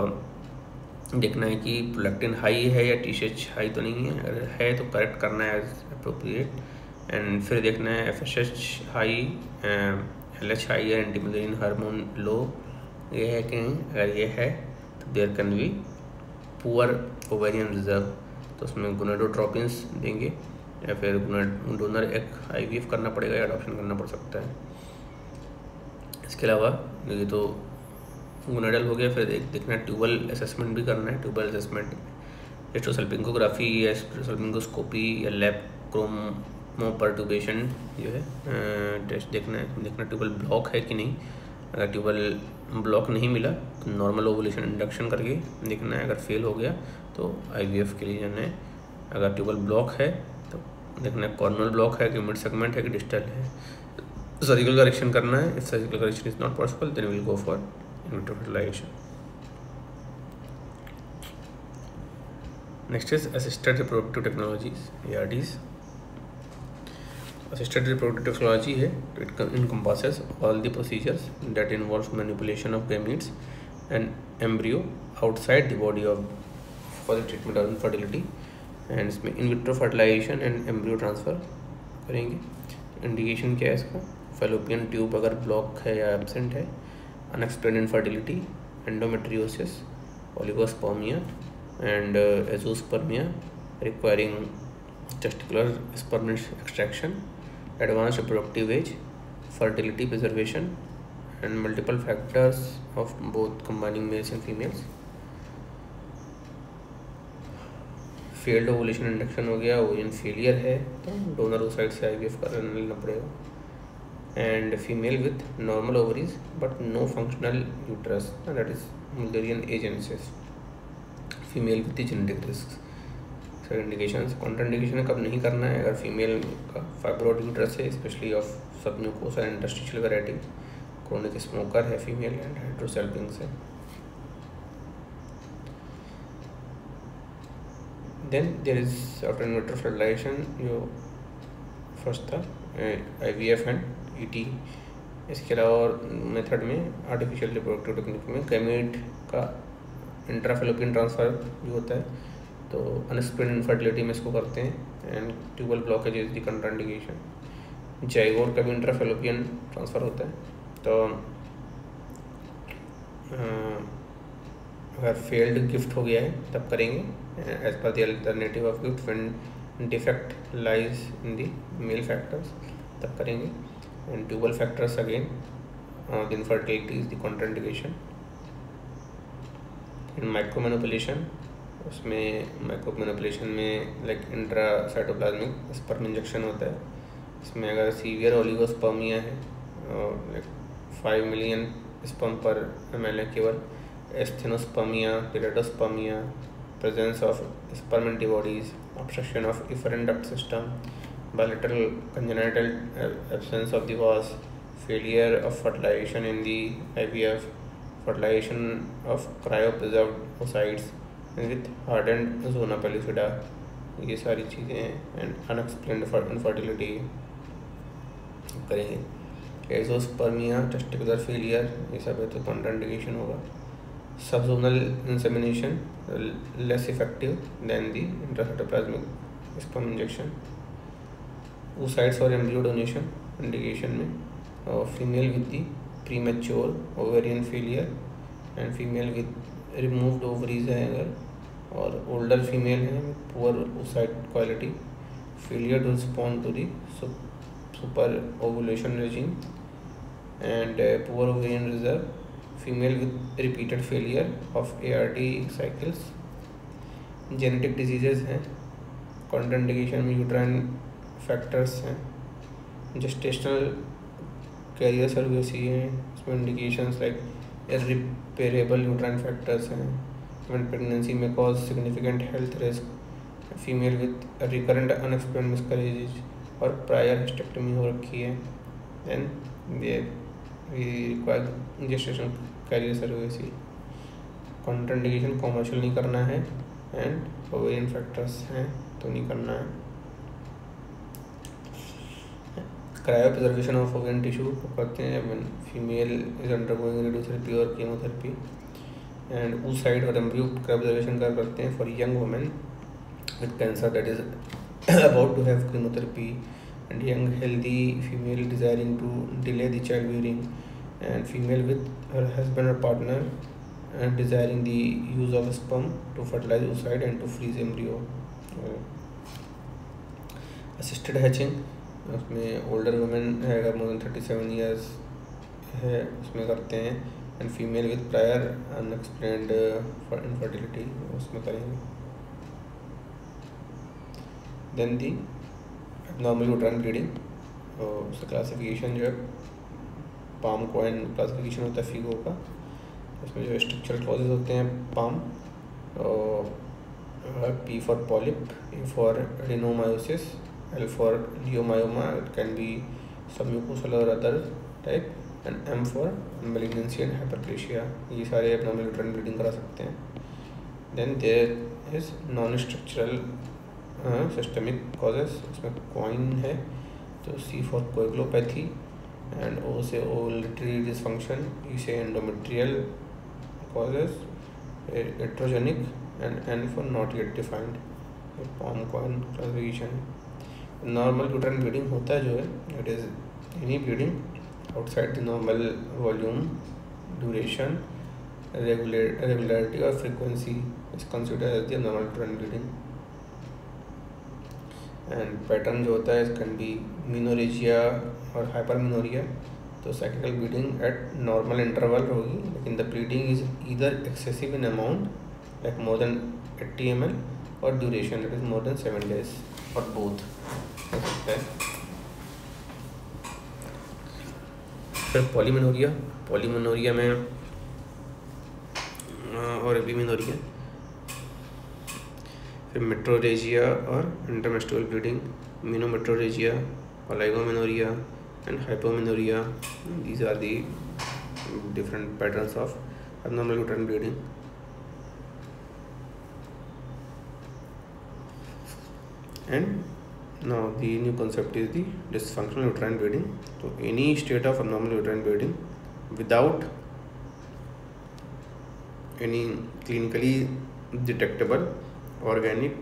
देखना है कि प्रोलैक्टिन हाई है या TSH हाई तो नहीं है। अगर है तो करेक्ट करना है एज अप्रोप्रिएट। एंड फिर देखना है FSH हाई, LH हाई या एंटीमुलेरिन हार्मोन लो ये है कि नहीं। अगर ये है तो there can be poor ovarian reserve, तो उसमें गोनाडोट्रोपिन्स देंगे या फिर डोनर एक IVF करना पड़ेगा या अडॉप्शन करना पड़ सकता है। इसके अलावा ये तो गोनाडल हो गया। फिर देखना है ट्यूबल असेसमेंट भी करना है। ट्यूबल असेसमेंट एस्ट्रोसल्पिंगोग्राफी या एस्ट्रोसल्पिंगोस्कोपी या लैब क्रोमोपर्टुबेशन जो है टेस्ट देखना है। देखना ट्यूबल ब्लॉक है कि नहीं। अगर ट्यूबल ब्लॉक नहीं मिला तो नॉर्मल ओवुलेशन इंडक्शन करके देखना है। अगर फेल हो गया तो IVF के लिए जाना है। अगर ट्यूबल ब्लॉक है तो देखना है कॉर्नल ब्लॉक है कि मिड सेगमेंट है कि डिस्टल है। सर्जिकल करेक्शन करना है। If surgical correction is not possible then will go for in vitro fertilisation. Next is assisted reproductive technologies, ARTs। Assisted reproductive technology है तो it encompasses all the procedures that involves manipulation of gametes and embryo outside the body of for the treatment of infertility, and इसमें in vitro fertilization and embryo transfer करेंगे। Indication क्या है इसका? Fallopian tube अगर block है या absent है, unexplained infertility, endometriosis, oligospermia and azoospermia requiring testicular sperm extraction, advanced reproductive age, fertility preservation and multiple factors of both combining males and females. Failed ovulation induction हो गया, ovulation failure है तो donor oocyte से IVF करना लेना पड़ेगा। And female with normal ovaries but no functional uterus that is Mullerian agenesis, female with genetic risk. Indications contraindication कब नहीं करना है। अगर फीमेल का फाइब्रोइड यूट्रस है, especially of submucosa and interstitial variety, chronic smoker है फीमेल एंड हाइड्रोसेल्पिंग्स है। Then there is after in vitro fertilisation जो फर्स्ट था IVF एंड ET। इसके अलावा और मेथड में आर्टिफिशियल रिप्रोडक्टिव टेक्निक में गैमेट का इंट्राफेलोपियन ट्रांसफर जो होता है तो अनएक्सप्लेन्ड इनफर्टिलिटी में इसको करते हैं। And tubal blockage is the contraindication. Zygote का भी इंट्राफेलोपियन ट्रांसफ़र होता है तो अगर फेल्ड गिफ्ट हो गया है तब करेंगे एज पर the alternative of GIFT when defect lies in the male factors तब करेंगे। And tubal factors again the infertility is the contraindication. In micromanipulation उसमें माइक्रोमैनिपुलेशन में like intra cytoplasmic sperm injection होता है। इसमें अगर सीवियर ओलिगोस्पर्मिया है लाइक 5 मिलियन स्पर्म पर ml है केवल, asthenospermia, teratospermia, presence of sperm antibodies, obstruction of efferent duct system, bilateral congenital absence of the vas, failure of fertilization in the IVF, fertilization of cryopreserved oocytes with hardened zona pellucida, ये सारी चीज़ें हैं। And unexplained infertility करेंगे। Azoospermia, testicular failure ये सब है तो contraindication होगा। Subzonal insemination less effective than the intracytoplasmic sperm injection. oocytes और एम्ब्रियो डोनेशन इंडिकेशन में, और female with the premature ovarian failure and female with removed ovaries है अगर, और ओल्डर फीमेल है poor oocyte quality, failure to respond to the super ovulation regime and poor ovarian reserve, female with repeated failure of ART cycles. Genetic diseases हैं, contraindication में uterine factors हैं, gestational carrier services है, इसमें indications like irreparable uterine factors हैं, even pregnancy में cause significant health risk, female with recurrent unexplained miscarriage और prior hysterectomy हो रखी है, then we require gestation carrier services. Contraindication commercial नहीं करना है, एंड ओवेरियन फैक्टर्स हैं तो नहीं करना है। Cryopreservation of ovarian tissue करते हैं when female is undergoing radiotherapy और कीमोथेरेपी, एंड oocyte और एम्ब्रियो क्रायो प्रिजर्वेशन करते हैं for young women with cancer that is about to have chemotherapy, and young healthy female desiring to delay the child bearing, and female with her husband और partner and desiring the use of sperm to fertilize oocyte and to freeze embryo. Assisted hatching उसमें older women है अगर more then 37 years है उसमें करते हैं, and female with prior unexplained infertility उसमें करेंगे। देन दी एब्नॉर्मल यूट्राइन ब्लीडिंग, उसका क्लासिफिकेशन जो है पाम कॉइन क्लासिफिकेशन होता है फीगो का, उसमें जो स्ट्रक्चरल क्लॉजेज होते हैं palm, P for polyp, A for adenomyosis, L for leiomyoma, it can B submucosal और other type, and M for malignancy and hyperplasia. ये सारे एब्नॉर्मल यूट्राइन ब्लीडिंग करा सकते हैं। Then there is non structural systemic causes, उसमें coin है तो सी for कोएगुलोपैथी, and ओ से ओवुलेटरी डिसफंक्शन, ई से endometrial causes, heterogenic, and N for not yet defined. palm coin classification. Normal uterine bleeding होता है जो है, it is any bleeding outside the normal volume, duration, regularity or frequency is considered as the normal uterine bleeding. And pattern जो होता है it can be menorrhagia और hypermenorrhea, तो cyclical bleeding eight normal interval होगी, लेकिन the bleeding is either excessive in amount like more than 80 ml और duration it is more than 7 days और both हो सकता है। फिर पॉलीमेनोरिया में और एपिमेनोरिया, फिर मेट्रोरेजिया और intermenstrual bleeding, menometrorrhagia, oligomenorrhoea and hypomenorrhea. These are the different patterns of abnormal uterine bleeding. And now the new concept is the dysfunctional uterine bleeding. So any state of abnormal uterine bleeding without any clinically detectable organic,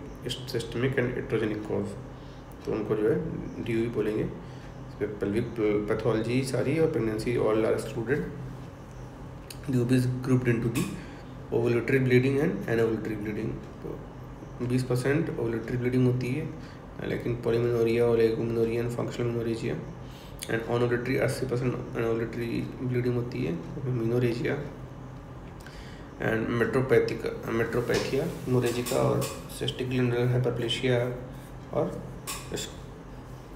systemic and heterogenic cause, तो उनको जो है DUB बोलेंगे। pelvic pathology सारी और pregnancy all are excluded. DUB is grouped into the ovulatory bleeding and anovulatory bleeding. तो 20% ovulatory bleeding होती है, लेकिन polymenorrhea और oligomenoria and functional menorrhagia, and anovulatory 80% anovulatory bleeding होती है, menorrhagia and metropathia, hemorrhagica और cystic glandular hyperplasia और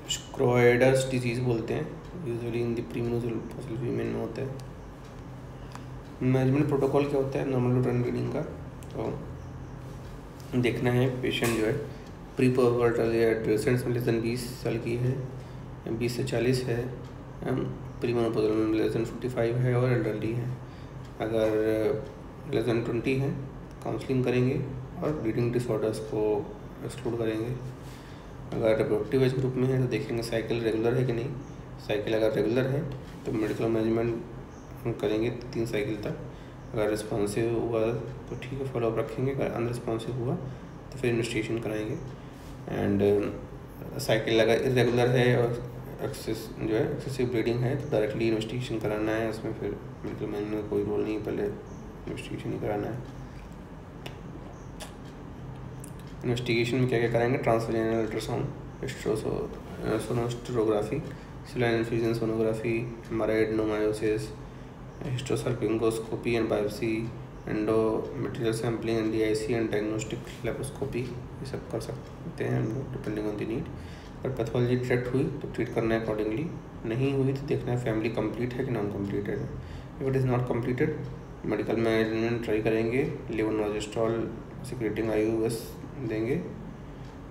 स्क्रोइडस disease बोलते हैं, usually in the premenopausal women में होता है। मैनेजमेंट प्रोटोकॉल क्या होता है नॉर्मल यूट्राइन ब्लीडिंग का, तो देखना है पेशेंट जो है प्री पर्वर्टल या एडोलेसेंस में लेस देन 20 साल की है, 20 से 40 है, प्रीमेनोपॉजल में लेस देन 45 है और एल्डरली है। अगर लेस देन 20 है काउंसलिंग करेंगे और ब्लीडिंग डिसऑर्डर्स को एक्सक्लूड करेंगे। अगर रिप्रोडक्टिव एज ग्रुप में है तो देखेंगे साइकिल रेगुलर है कि नहीं, साइकिल अगर रेगुलर है तो मेडिकल मैनेजमेंट हम करेंगे 3 साइकिल तक, अगर रिस्पॉन्सिव हुआ तो ठीक है फॉलोअप रखेंगे, अगर अनरिस्पॉन्सिव हुआ तो फिर इन्वेस्टिगेशन कराएंगे। एंड साइकिल अगर इरेगुलर है और एक्सेसिव ब्लीडिंग है तो डायरेक्टली इन्वेस्टिगेशन कराना है, उसमें फिर मेडिकल मैनेजमेंट में कोई रोल नहीं, पहले इन्वेस्टिगेशन ही कराना है। इन्वेस्टिगेशन में क्या क्या कराएंगे, transvaginal ultrasound, sonohysterography, saline infusion sonography, MRI adenomyosis, hysterosalpingoscopy and biopsy, endometrial sampling and DIC and diagnostic laparoscopy, ये सब कर सकते हैं हम लोग डिपेंडिंग ऑन द नीड। अगर पैथोलॉजी डिटेक्ट हुई तो ट्रीट करना है अकॉर्डिंगली। नहीं हुई तो देखना है फैमिली कंप्लीट है कि नॉन कम्प्लीटेड है। If it is not completed, medical management try करेंगे, लेवोनॉर्जेस्ट्रॉल सिक्रेटिंग IUS देंगे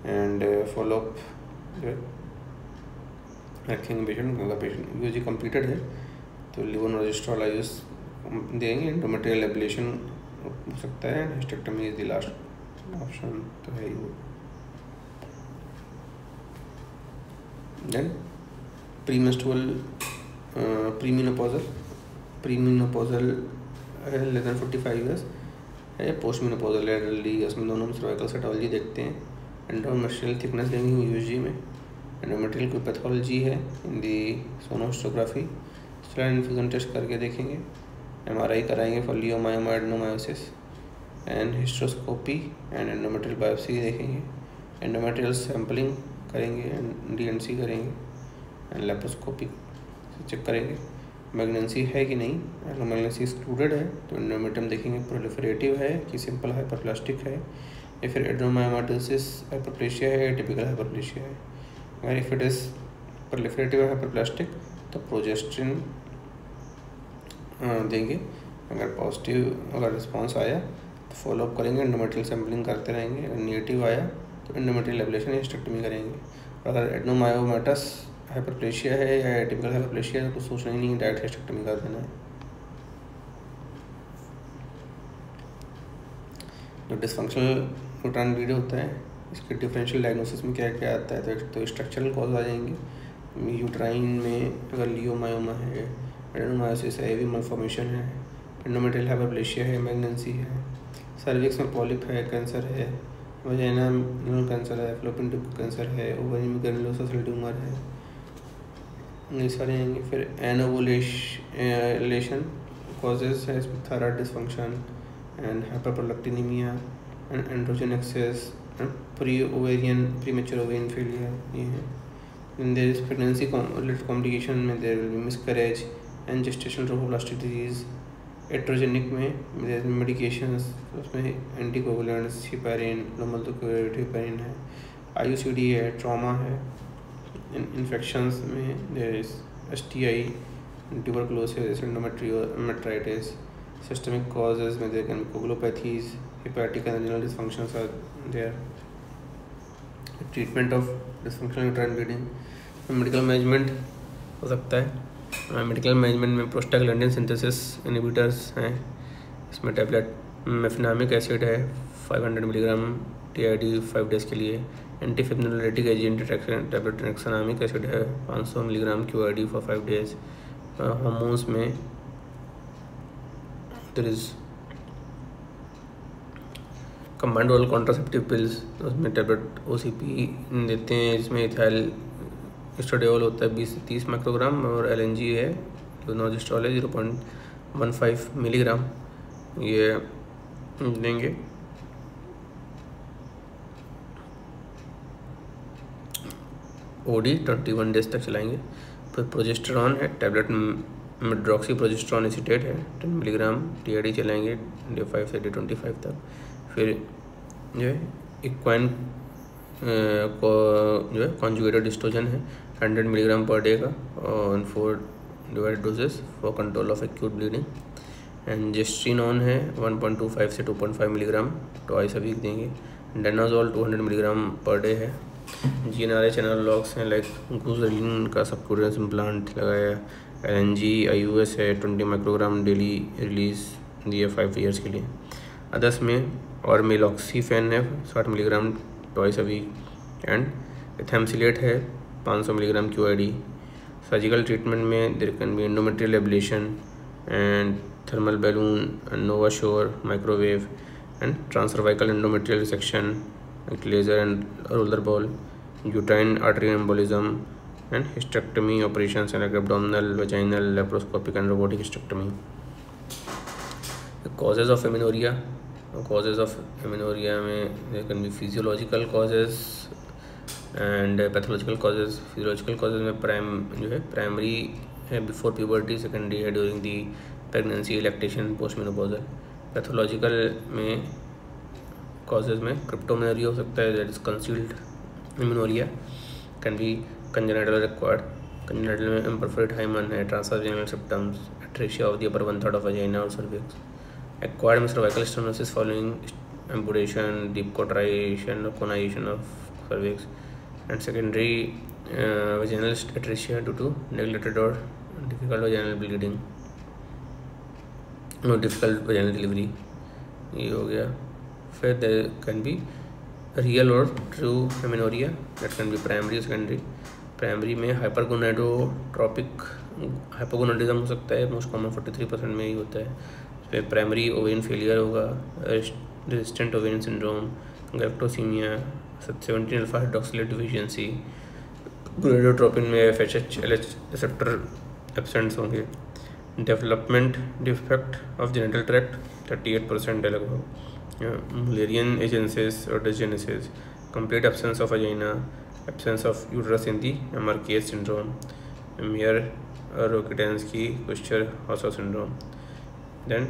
एंड फॉलोअप जो है रखेंगे पेशेंट। अगर पेशेंट USG कम्प्लीटेड है तो लेवोनॉर्जेस्ट्रॉल IUS देंगे। एंडोमेट्रियल एब्लेशन हो सकता है and hysterectomy is the last option, तो है ही वो। Then premenstrual premenopausal less than 45 years है, पोस्ट मेनोपॉजल एडल्ट ईयर्स में, दोनों में सर्वाइकल साइटोलॉजी देखते हैं। एंडोमेट्रियल थिकनेस लेंगे USG में। एंडोमेट्रियल कोई पैथोलॉजी है in the sonohistography, steroid infusion test करके देखेंगे। MRI कराएंगे for leiomyoma adenomyosis and hysteroscopy and endometrial biopsy देखेंगे। एंडोमेट्रियल सैम्पलिंग करेंगे, DNC करेंगे एंड लेप्रोस्कोपी से चेक करेंगे मैग्नेंसी है कि नहीं। अगर मैग्नेंसी एक्सक्लूडेड है तो एंडोमेट्रियम देखेंगे प्रोलिफरेटिव है कि सिंपल हाइपरप्लास्टिक है, या फिर एडेनोमायोमाटोसिस हाइपरप्लेशिया है, टिपिकल हाइपरप्लेशिया है। अगर if it is proliferative hyperplastic तो प्रोजेस्टिन देंगे। अगर पॉजिटिव अगर रिस्पॉन्स आया तो फॉलोअप करेंगे, एंडोमेट्रियल सैम्पलिंग करते रहेंगे। अगर नेगेटिव आया तो एंडोमेट्रियल एब्लेशन हिस्टेक्टमी करेंगे। अगर एडेनोमायोमाटस हाइपरप्लेशिया है या टिपिकल हाइपरप्लेशिया है तो कुछ सोचना ही नहीं, डायरेक्ट हिस्टेक्टमी कर देना है। जो डिसफंक्शनल यूट्राइन वीडियो होता है इसके डिफरेंशियल डायग्नोसिस में क्या क्या आता है, तो स्ट्रक्चरल कॉज आ जाएंगे। यूट्राइन में अगर लियोमायोमा है, एडेनोमायोसिस है, एवी मालफॉर्मेशन है, एंडोमेट्रियल हाइपरप्लेशिया है, मैग्नेंसी है, सर्विक्स में पॉलिप है, कैंसर है, वजाइना में कैंसर है, फैलोपियन ट्यूब कैंसर है, ओवरी में ग्रेनुलोसा सेल ट्यूमर है, ये सारे आएंगे। फिर एनोवुलेशन कॉजेज है इसमें thyroid dysfunction and hyperprolactinaemia and androgen excess and premature ovarian failure, ये है। Then there is pregnancy related complication में there will be miscarriage and gestational trophoblastic disease। Iatrogenic में there is medications, उसमें anticoagulants, heparin, लोमल्टोक्यूरेट heparin है, IUCD है, trauma है। Infections में there is STI, tuberculosis, endometritis। Systemic causes में there can be coagulopathies, hepatic and renal dysfunctions are there। Treatment of dysfunctional uterine bleeding, medical management हो सकता है। Medical management में prostaglandin synthesis inhibitors हैं, इसमें tablet मेफिनामिक acid है 500 milligram TID 5 days के लिए। Antifibrinolytic agent tablet tranexamic acid है 500 milligram QID for 5 days. Hormones में there is combined oral contraceptive pills, उसमें टैबलेट OCP देते हैं। इसमें इथाइल एस्ट्राडियोल होता है 20 से 30 माइक्रोग्राम और LNG है, लेवोनॉर्जेस्ट्रॉल है 0.15 मिलीग्राम, ये देंगे। OD 21 डेज तक चलाएंगे। फिर प्रोजेस्टेरॉन है, टैबलेट मेड्रॉक्सी प्रोजेस्टेरॉन एसीटेट है 10 मिलीग्राम TID चलाएंगे डे 5 से डे 25 तक। फिर जो है इक्वाइन को जो है कॉन्जुगेटेड एस्ट्रोजन है 100 मिलीग्राम पर डे का और 4 divided doses for control of acute bleeding. And gestrinone है 1.25 से 2.5 मिलीग्राम ट्वाइस अ वीक देंगे। डेनाजोल 200 मिलीग्राम पर डे है। GnRH एनालॉग्स हैं लाइक गुजरिन का सबक्यूटेनियस इम्प्लांट लगाया। LNG IUS है 20 माइक्रोग्राम डेली रिलीज दिए 5 ईयर्स के लिए। अदर्स में और मेलॉक्सीफेन है 60 milligram twice a week and ethamsylate है 500 मिलीग्राम QID। सर्जिकल ट्रीटमेंट में there can be endometrial ablation and thermal balloon, NovaSure microwave and transcervical endometrial resection, laser and roller ball, uterine artery embolism and hysterectomy operations like abdominal, vaginal, laparoscopic and robotic hysterectomy. Causes of amenorrhoea, causes of amenorrhoea में there can be physiological causes and pathological causes. Physiological causes में primary है before puberty, secondary है during the pregnancy, lactation, post menopausal. Pathological में causes में cryptomenorrhoea हो सकता है, that is concealed amenorrhoea, can be congenital acquired congenital में imperfect hymen है, transvaginal symptoms, atresia of the upper 1/3 of vagina और cervix, acquired में cervical stenosis following amputation, deep cauterization और conization of cervix, and secondary vaginal atresia due to neglected or difficult vaginal bleeding, no difficult vaginal delivery, ये हो गया. फिर there can be real or true amenorrhea that can be primary or secondary. Primary में हाइपरगोनाडोट्रोपिक hypogonadism हो सकता है, most common 43% में ही होता है. इसमें प्राइमरी ओवेरियन फेलियर होगा, resistant ovarian syndrome, galactosaemia, 17 alpha hydroxylate deficiency. Gonadotropin में FSH LH रिसेप्टर एब्सेंट्स होंगे. Development defect of genital tract 38% है लगभग. मुलेरियन एजेंसिस और dysgenesis, complete absence of vagina, absence of uterus in the MRKH syndrome, Mayer Rokitansky Kuster Hauser syndrome. Then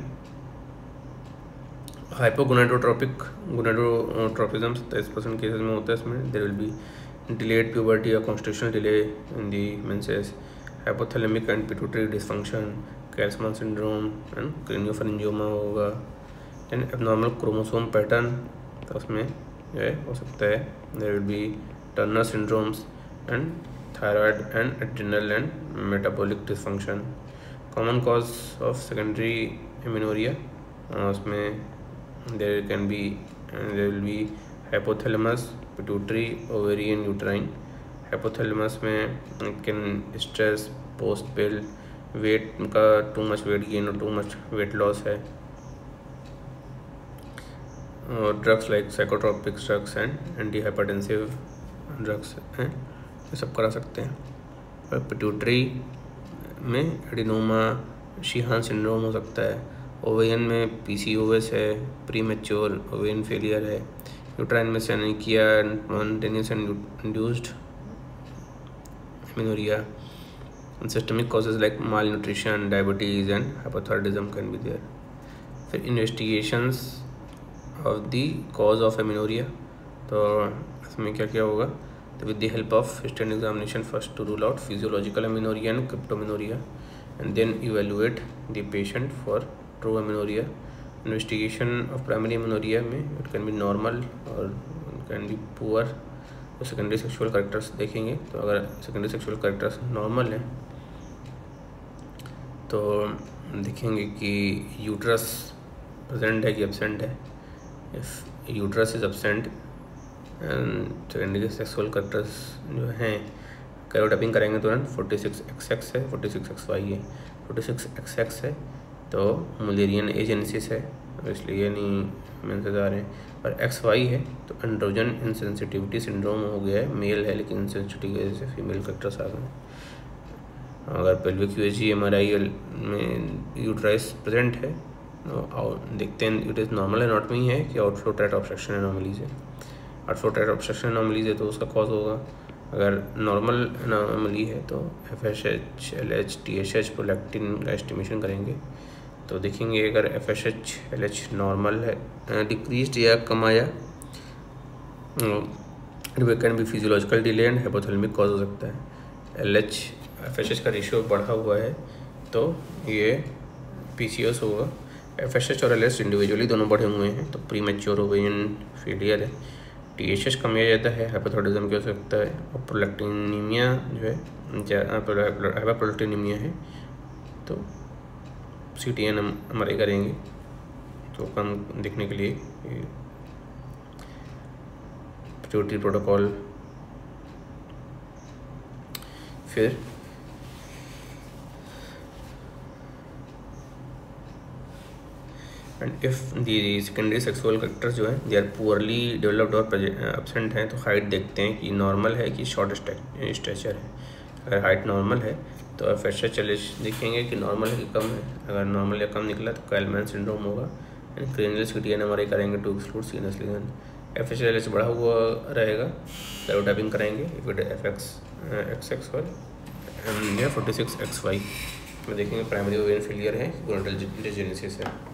hypogonadotropic gonadotropism 27% cases में होता है. इसमें there will be delayed puberty or constitutional delay in the menses, hypothalamic and pituitary dysfunction, Kelsman syndrome and craniopharyngioma होगा. then abnormal chromosome pattern तो उसमें ये हो सकता है. there will be Turner syndromes and thyroid and adrenal and metabolic dysfunction. common cause of secondary amenorrhea उसमें there will be hypothalamus, pituitary, ovarian, uterine. hypothalamus में can stress, post pill, weight का too much weight gain और too much weight loss है. और drugs like psychotropic drugs and anti hypertensive drugs हैं, ये सब करा सकते हैं. और पिट्यूटरी में एडिनोमा, शीहान सिंड्रोम हो सकता है. ओवेरियन में PCOS है, प्री मैच्योर ओवेरियन फेलियर है. यूट्राइन में synechiae, spontaneous induced amenorrhea. and systemic causes like malnutrition, diabetes and hypothyroidism can be there. फिर investigations of the cause of amenorrhea, तो इसमें क्या क्या होगा. तो with the help of history examination first to rule out physiological amenorrhea and cryptomenorrhea and then evaluate the patient for true amenorrhea. Investigation of primary amenorrhea में it can be normal or it can be poor. तो secondary sexual characters देखेंगे. तो अगर secondary sexual characters normal है तो देखेंगे कि uterus present है कि एब्सेंट है. If uterus is absent and secondary sexual characters जो हैं कैरोटाइपिंग करेंगे तो 46XX है, 46XY है. 46XX है तो मुलेरियन एजेंसिस है, इसलिए नहीं मेंसेस आ रहे हैं. और XY है तो एंड्रोजन इनसेंसिटिविटी सिंड्रोम हो गया है, मेल है लेकिन इनसेंसिटिव की वजह से फीमेल कैरेक्टर्स आ गए. अगर पेल्विक USG MRI में यूट्राइस प्रेजेंट है और देखते हैं इट इज़ नॉर्मल एनॉटमी में ही है कि आउटफ्लो ट्रैक्ट ऑब्स्ट्रक्शन एनोमलीज है. आउटफ्लो ट्रैक्ट ऑब्स्ट्रक्शन एनोमलीज है तो उसका कॉज होगा. अगर नॉर्मल एनोमली है तो FSH LH TSH प्रोलैक्टिन का एस्टिमेशन करेंगे. तो देखेंगे अगर FSH LH नॉर्मल है, डिक्रीज्ड या कम आया, it can be physiological delay and hypothalamic cause हो सकता है. LH FSH का रेशियो बढ़ा हुआ है तो ये PCOS होगा. FSH और LH इंडिविजुअली दोनों बढ़े हुए हैं तो प्री मैच्योर ओवेरियन फेलियर है. TSH कम या ज़्यादा है, हाइपोथायरॉयडिज्म की हो सकता है. और प्रोलैक्टिनीमिया जो है हाइपरप्रोलैक्टिनीमिया है तो CTN MRI करेंगे. तो कम देखने के लिए पिट्यूटरी प्रोटोकॉल. फिर and if the secondary sexual characters जो है दे आर पुअरली डेवलप्ड और एब्सेंट हैं तो हाइट देखते हैं कि नॉर्मल है कि शॉर्ट स्ट्रेचर है. अगर हाइट नॉर्मल है तो FSH LH देखेंगे कि नॉर्मल है कि कम है. अगर नॉर्मल या कम निकला तो कैलमैन सिंड्रोम होगा. एंड क्रेनियल CTN MRI करेंगे to exclude sinus lesion. FSH LH बढ़ा हुआ रहेगा, कैरोटाइपिंग करेंगे इफ इट XX और 46XY में देखेंगे प्राइमरी ओवेरियन फेलियर है, गोनाडल डिसजेनेसिस है.